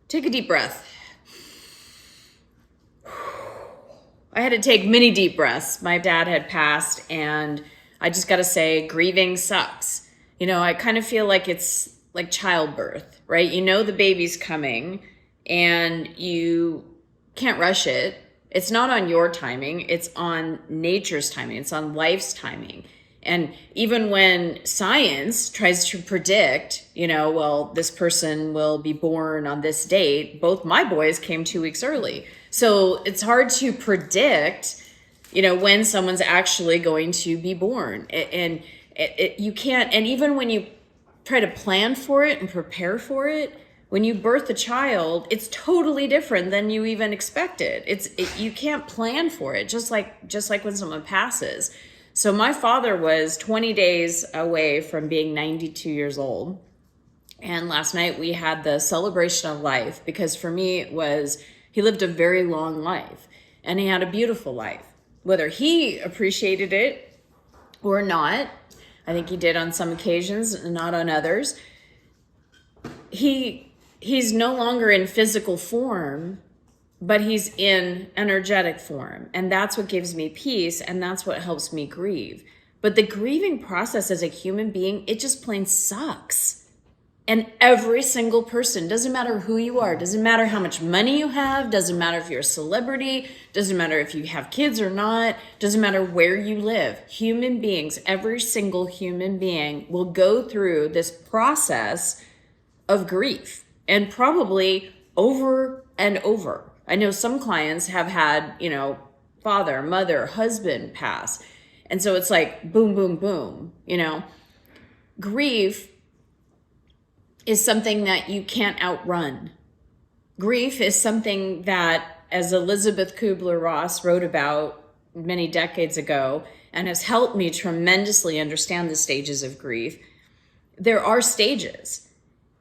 Take a deep breath. I had to take many deep breaths. My dad had passed, and I just got to say, grieving sucks. I kind of feel like it's like childbirth, right? The baby's coming, and you can't rush it. It's not on your timing. It's on nature's timing. It's on life's timing. And even when science tries to predict, well, this person will be born on this date, both my boys came 2 weeks early. So it's hard to predict, when someone's actually going to be born. And you can't, and even when you try to plan for it and prepare for it, when you birth a child, it's totally different than you even expected. You can't plan for it, just like when someone passes. So my father was 20 days away from being 92 years old. And last night we had the celebration of life, because for me he lived a very long life, and he had a beautiful life. Whether he appreciated it or not, I think he did on some occasions and not on others. He's no longer in physical form, but he's in energetic form. And that's what gives me peace, and that's what helps me grieve. But the grieving process as a human being, it just plain sucks. And every single person, doesn't matter who you are, doesn't matter how much money you have, doesn't matter if you're a celebrity, doesn't matter if you have kids or not, doesn't matter where you live. Human beings, every single human being will go through this process of grief, and probably over and over. I know some clients have had, father, mother, husband pass. And so it's like boom, boom, boom, Grief is something that you can't outrun. Grief is something that, as Elizabeth Kubler-Ross wrote about many decades ago, and has helped me tremendously understand the stages of grief, there are stages.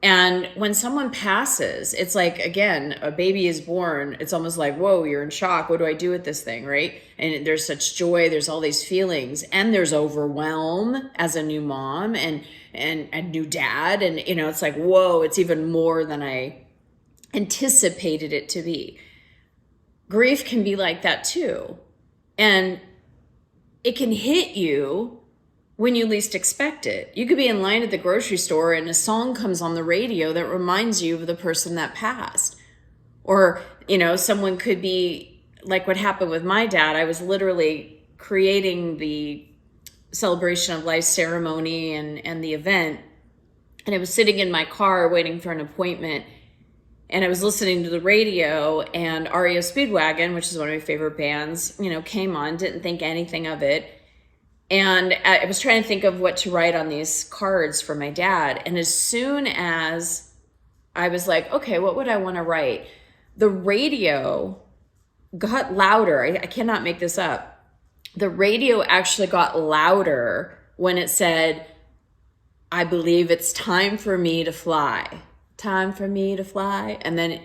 And when someone passes, it's like, again, a baby is born. It's almost like, whoa, you're in shock. What do I do with this thing, right? And there's such joy. There's all these feelings. And there's overwhelm as a new mom and a new dad. And, it's like, whoa, it's even more than I anticipated it to be. Grief can be like that too. And it can hit you when you least expect it. You could be in line at the grocery store and a song comes on the radio that reminds you of the person that passed. Or, someone could be like what happened with my dad. I was literally creating the celebration of life ceremony and the event. And I was sitting in my car waiting for an appointment. And I was listening to the radio, and REO Speedwagon, which is one of my favorite bands, came on, didn't think anything of it. And I was trying to think of what to write on these cards for my dad. And as soon as I was like, okay, what would I want to write? The radio got louder. I cannot make this up. The radio actually got louder when it said, I believe it's time for me to fly. Time for me to fly. And then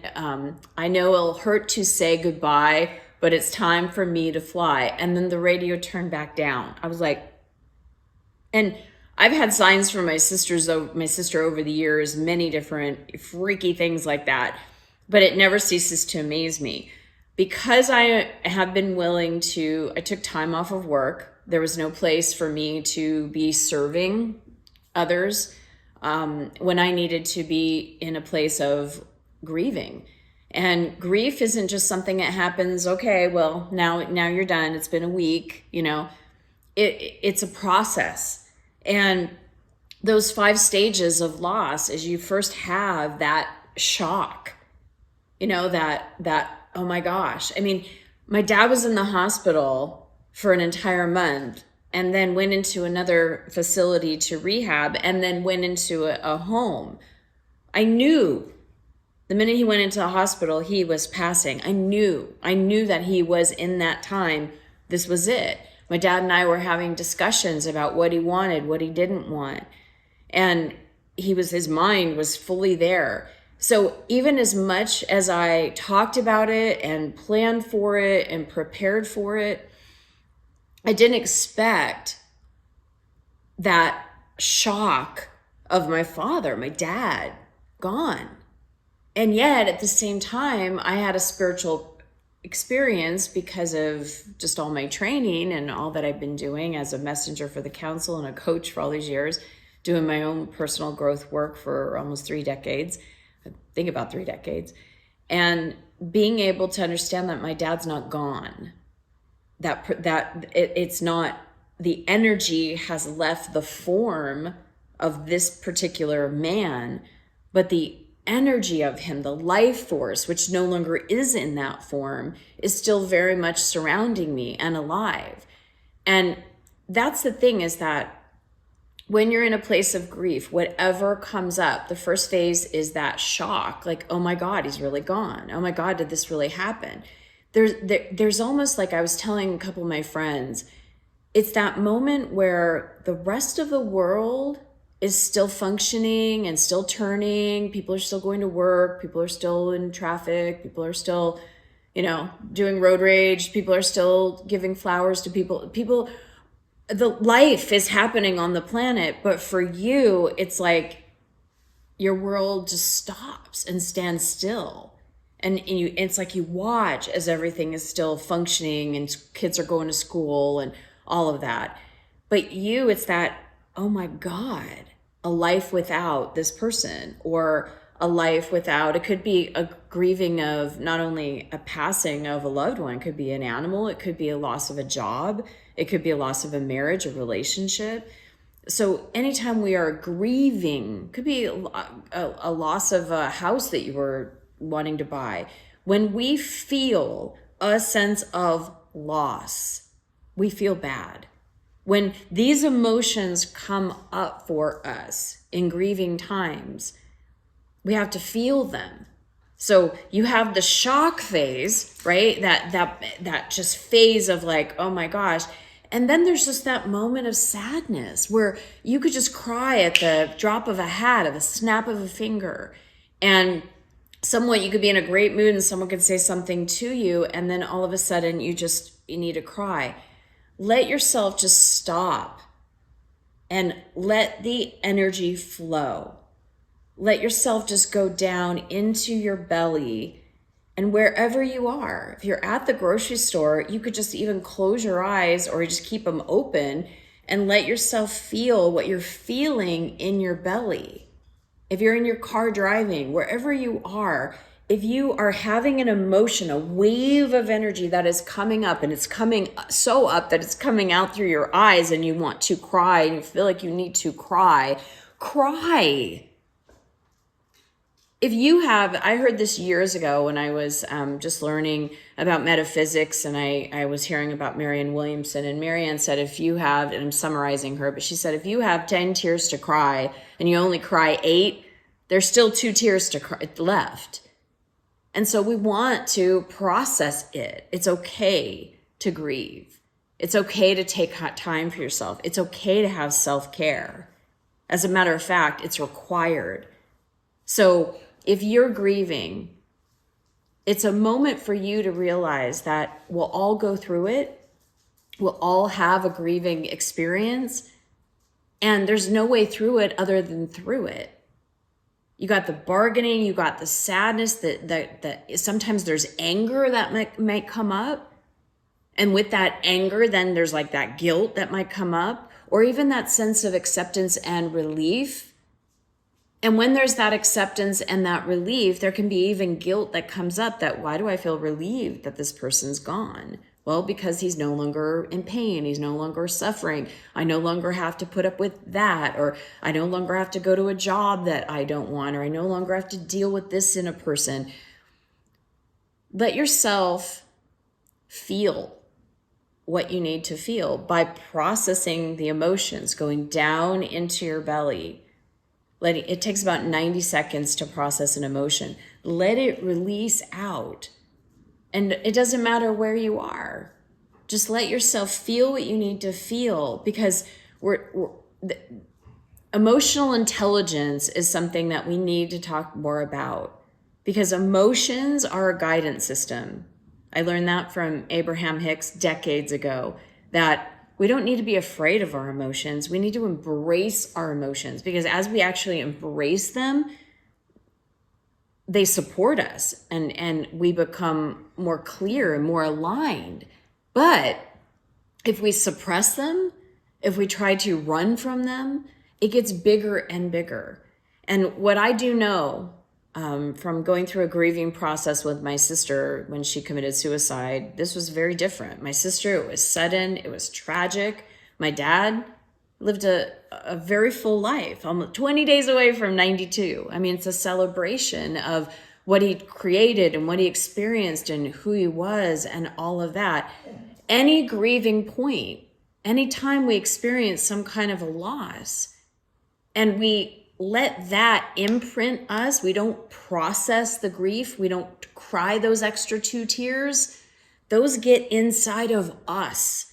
I know it'll hurt to say goodbye, but it's time for me to fly. And then the radio turned back down. I was like, and I've had signs from my sister over the years, many different freaky things like that, but it never ceases to amaze me. Because I have been willing to, I took time off of work. There was no place for me to be serving others when I needed to be in a place of grieving. And grief isn't just something that happens, okay, well, now you're done. It's been a week, it's a process. And those 5 stages of loss is you first have that shock, that, oh my gosh. I mean, my dad was in the hospital for an entire month and then went into another facility to rehab and then went into a home. I knew the minute he went into the hospital, he was passing. I knew that he was in that time. This was it. My dad and I were having discussions about what he wanted, what he didn't want. And his mind was fully there. So even as much as I talked about it and planned for it and prepared for it, I didn't expect that shock of my father, my dad, gone. And yet at the same time, I had a spiritual experience because of just all my training and all that I've been doing as a messenger for the council and a coach for all these years, doing my own personal growth work for almost 3 decades. I think about 3 decades. And being able to understand that my dad's not gone, it's not, the energy has left the form of this particular man, but the energy of him, the life force, which no longer is in that form, is still very much surrounding me and alive. And that's the thing, is that when you're in a place of grief, whatever comes up, the first phase is that shock, like, oh my God, he's really gone. Oh my God, did this really happen? There's almost, like I was telling a couple of my friends, it's that moment where the rest of the world is still functioning and still turning. People are still going to work. People are still in traffic. People are still, doing road rage. People are still giving flowers to people. The life is happening on the planet, but for you, it's like your world just stops and stands still. And it's like you watch as everything is still functioning and kids are going to school and all of that. But it's that, oh my God, a life without this person, or a life without, it could be a grieving of not only a passing of a loved one, it could be an animal, it could be a loss of a job, it could be a loss of a marriage, a relationship. So anytime we are grieving, could be a loss of a house that you were wanting to buy. When we feel a sense of loss, we feel bad. When these emotions come up for us in grieving times, we have to feel them. So you have the shock phase, right? That just phase of like, oh my gosh. And then there's just that moment of sadness where you could just cry at the drop of a hat, at the snap of a finger. And somewhat you could be in a great mood and someone could say something to you, and then all of a sudden you need to cry. Let yourself just stop and let the energy flow. Let yourself just go down into your belly, and wherever you are, if you're at the grocery store, you could just even close your eyes or just keep them open and let yourself feel what you're feeling in your belly. If you're in your car driving, wherever you are, if you are having an emotion, a wave of energy that is coming up, and it's coming so up that it's coming out through your eyes and you want to cry and you feel like you need to cry, cry. I heard this years ago when I was just learning about metaphysics, and I was hearing about Marianne Williamson, and Marianne said, if you have, and I'm summarizing her, but she said, if you have 10 tears to cry and you only cry 8, there's still 2 tears to cry left. And so we want to process it. It's okay to grieve. It's okay to take time for yourself. It's okay to have self-care. As a matter of fact, it's required. So if you're grieving, it's a moment for you to realize that we'll all go through it. We'll all have a grieving experience. And there's no way through it other than through it. You got the bargaining, you got the sadness, that sometimes there's anger that might come up. And with that anger, then there's like that guilt that might come up, or even that sense of acceptance and relief. And when there's that acceptance and that relief, there can be even guilt that comes up, that why do I feel relieved that this person's gone? Well, because he's no longer in pain. He's no longer suffering. I no longer have to put up with that, or I no longer have to go to a job that I don't want, or I no longer have to deal with this in a person. Let yourself feel what you need to feel by processing the emotions, going down into your belly. It takes about 90 seconds to process an emotion. Let it release out. And it doesn't matter where you are. Just let yourself feel what you need to feel, because emotional intelligence is something that we need to talk more about, because emotions are a guidance system. I learned that from Abraham Hicks decades ago, that we don't need to be afraid of our emotions. We need to embrace our emotions, because as we actually embrace them, they support us, and we become more clear and more aligned. But if we suppress them, if we try to run from them, it gets bigger and bigger. And what I do know, from going through a grieving process with my sister when she committed suicide, this was very different. My sister, it was sudden, it was tragic. My dad lived a very full life, almost 20 days away from 92. I mean, it's a celebration of what he created and what he experienced and who he was and all of that. Any grieving point, anytime we experience some kind of a loss and we let that imprint us, we don't process the grief, we don't cry those extra 2 tears, those get inside of us.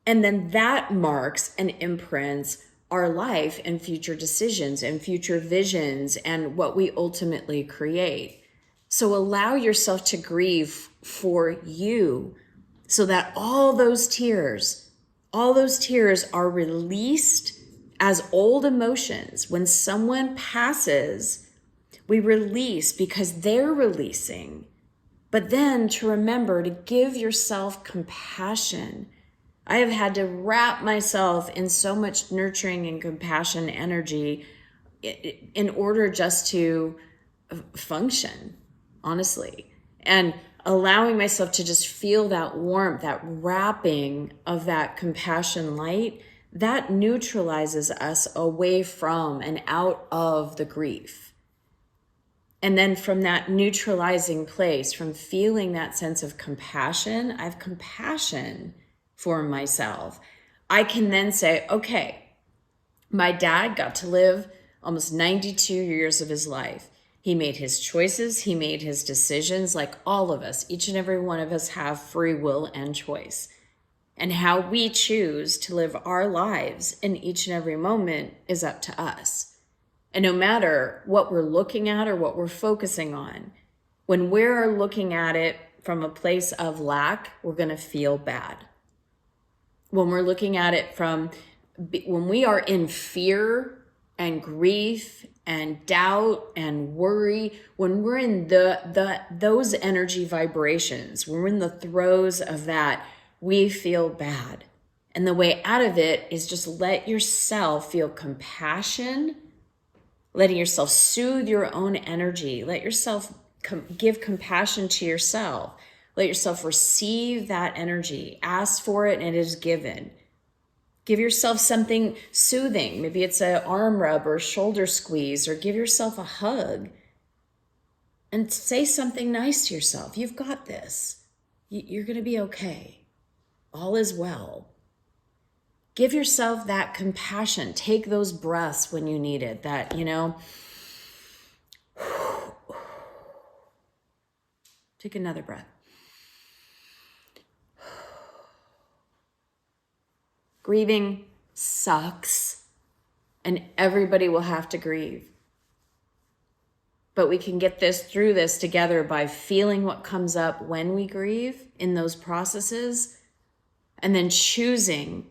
And then that marks and imprints our life and future decisions and future visions and what we ultimately create. So allow yourself to grieve for you so that all those tears are released as old emotions. When someone passes, we release because they're releasing. But then to remember to give yourself compassion. I have had to wrap myself in so much nurturing and compassion energy in order just to function, honestly. And allowing myself to just feel that warmth, that wrapping of that compassion light, that neutralizes us away from and out of the grief. And then from that neutralizing place, from feeling that sense of compassion, I have compassion for myself. I can then say, okay, my dad got to live almost 92 years of his life. He made his choices, he made his decisions, like all of us. Each and every one of us have free will and choice. And how we choose to live our lives in each and every moment is up to us. And no matter what we're looking at or what we're focusing on, when we're looking at it from a place of lack, we're going to feel bad. When we're looking at it when we are in fear and grief and doubt and worry, when we're in those energy vibrations, when we're in the throes of that, we feel bad. And the way out of it is just let yourself feel compassion, letting yourself soothe your own energy, let yourself give compassion to yourself. Let yourself receive that energy. Ask for it and it is given. Give yourself something soothing. Maybe it's an arm rub or shoulder squeeze, or give yourself a hug. And say something nice to yourself. You've got this. You're going to be okay. All is well. Give yourself that compassion. Take those breaths when you need it. Take another breath. Grieving sucks, and everybody will have to grieve. But we can get through this together by feeling what comes up when we grieve in those processes, and then choosing,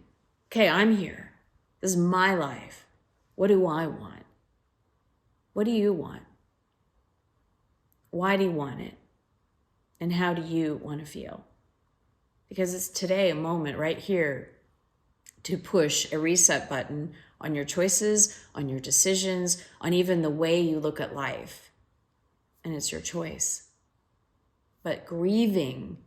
okay, I'm here. This is my life. What do I want? What do you want? Why do you want it? And how do you want to feel? Because it's today a moment right here to push a reset button on your choices, on your decisions, on even the way you look at life. And it's your choice. But grieving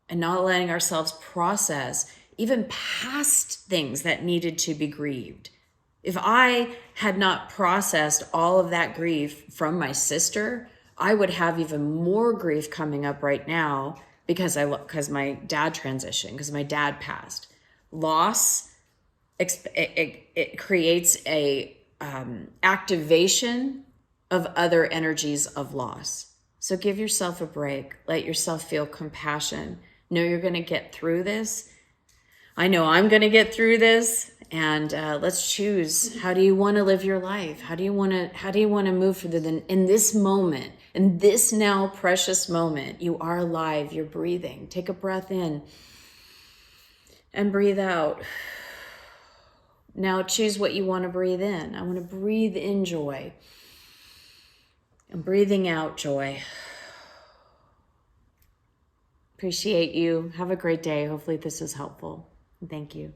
and not letting ourselves process even past things that needed to be grieved. If I had not processed all of that grief from my sister, I would have even more grief coming up right now because my dad transitioned, because my dad passed. Loss, it creates a activation of other energies of loss. So give yourself a break. Let yourself feel compassion. Know you're going to get through this. I know I'm going to get through this. And let's choose. How do you want to live your life? How do you want to move further in this moment, in this now precious moment? You are alive. You're breathing. Take a breath in and breathe out. Now choose what you want to breathe in. I want to breathe in joy. And breathing out joy. Appreciate you. Have a great day. Hopefully this is helpful. Thank you.